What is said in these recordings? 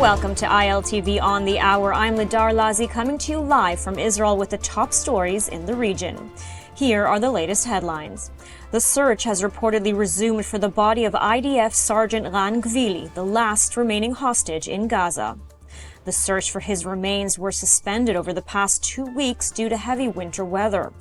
Welcome to ILTV on the Hour. I'm Lidar Lazi, coming to you live from Israel with the top stories in the region. Here are the latest headlines. The search has reportedly resumed for the body of IDF Sergeant Ran Gvili, the last remaining hostage in Gaza. The search for his remains were suspended over the past 2 weeks due to heavy winter weather.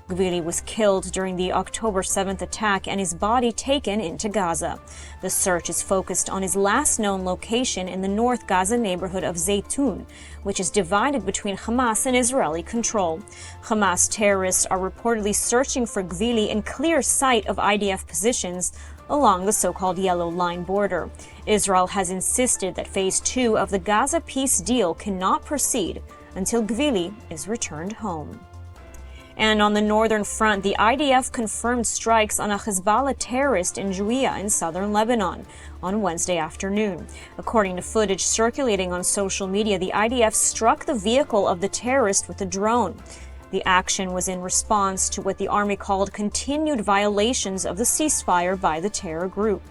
Gvili was killed during the October 7th attack and his body taken into Gaza. The search is focused on his last known location in the North Gaza neighborhood of Zaytun, which is divided between Hamas and Israeli control. Hamas terrorists are reportedly searching for Gvili in clear sight of IDF positions along the so-called Yellow Line border. Israel has insisted that Phase 2 of the Gaza peace deal cannot proceed until Gvili is returned home. And on the northern front, the IDF confirmed strikes on a Hezbollah terrorist in Juia in southern Lebanon on Wednesday afternoon. According to footage circulating on social media, the IDF struck the vehicle of the terrorist with a drone. The action was in response to what the army called continued violations of the ceasefire by the terror group.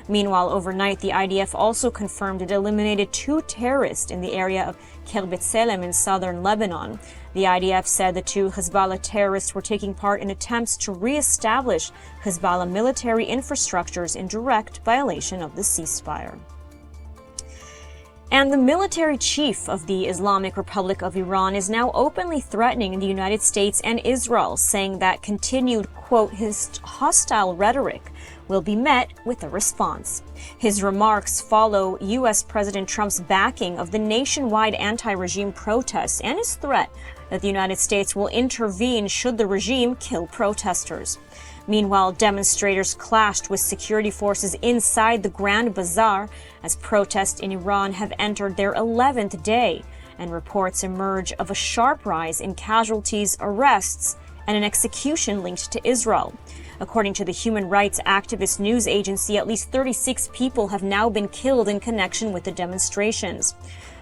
Meanwhile, overnight, the IDF also confirmed it eliminated 2 terrorists in the area of Khirbet Selem in southern Lebanon. The IDF said the 2 Hezbollah terrorists were taking part in attempts to re-establish Hezbollah military infrastructures in direct violation of the ceasefire. And the military chief of the Islamic Republic of Iran is now openly threatening the United States and Israel, saying that continued, quote, his hostile rhetoric will be met with a response. His remarks follow U.S. President Trump's backing of the nationwide anti-regime protests and his threat that the United States will intervene should the regime kill protesters. Meanwhile, demonstrators clashed with security forces inside the Grand Bazaar as protests in Iran have entered their 11th day, and reports emerge of a sharp rise in casualties, arrests, and an execution linked to Israel. According to the human rights activist news agency, at least 36 people have now been killed in connection with the demonstrations.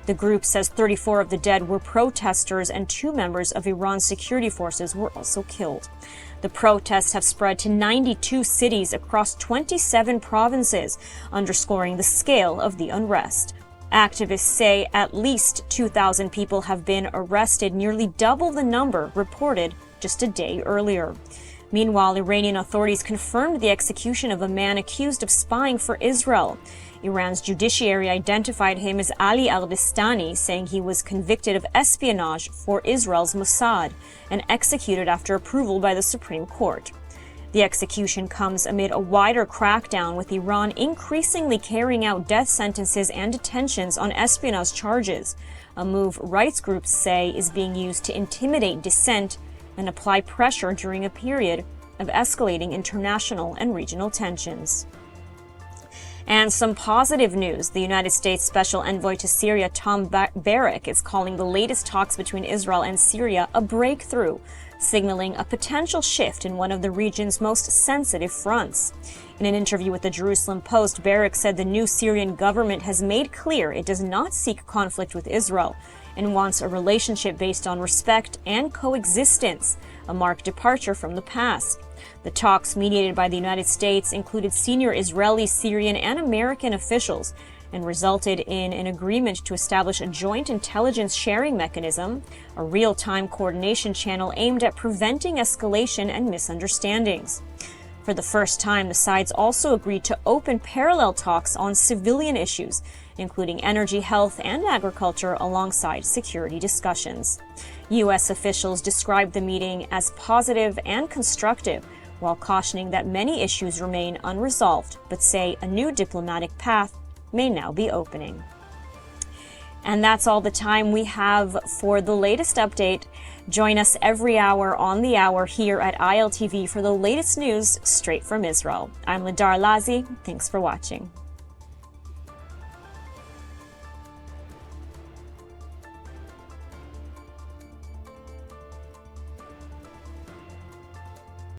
The group says 34 of the dead were protesters and 2 members of Iran's security forces were also killed. The protests have spread to 92 cities across 27 provinces, underscoring the scale of the unrest. Activists say at least 2,000 people have been arrested, nearly double the number reported just a day earlier. Meanwhile, Iranian authorities confirmed the execution of a man accused of spying for Israel. Iran's judiciary identified him as Ali al-Bistani, saying he was convicted of espionage for Israel's Mossad and executed after approval by the Supreme Court. The execution comes amid a wider crackdown, with Iran increasingly carrying out death sentences and detentions on espionage charges, a move rights groups say is being used to intimidate dissent and apply pressure during a period of escalating international and regional tensions. And some positive news. The United States Special Envoy to Syria, Tom Barrack, is calling the latest talks between Israel and Syria a breakthrough, signaling a potential shift in one of the region's most sensitive fronts. In an interview with the Jerusalem Post, Barrack said the new Syrian government has made clear it does not seek conflict with Israel and wants a relationship based on respect and coexistence, a marked departure from the past. The talks, mediated by the United States, included senior Israeli, Syrian, and American officials and resulted in an agreement to establish a joint intelligence sharing mechanism, a real-time coordination channel aimed at preventing escalation and misunderstandings. For the first time, the sides also agreed to open parallel talks on civilian issues, including energy, health, and agriculture, alongside security discussions. U.S. officials described the meeting as positive and constructive, while cautioning that many issues remain unresolved, but say a new diplomatic path may now be opening. And that's all the time we have for the latest update. Join us every hour on the hour here at ILTV for the latest news straight from Israel. I'm Lidar Lazi. Thanks for watching.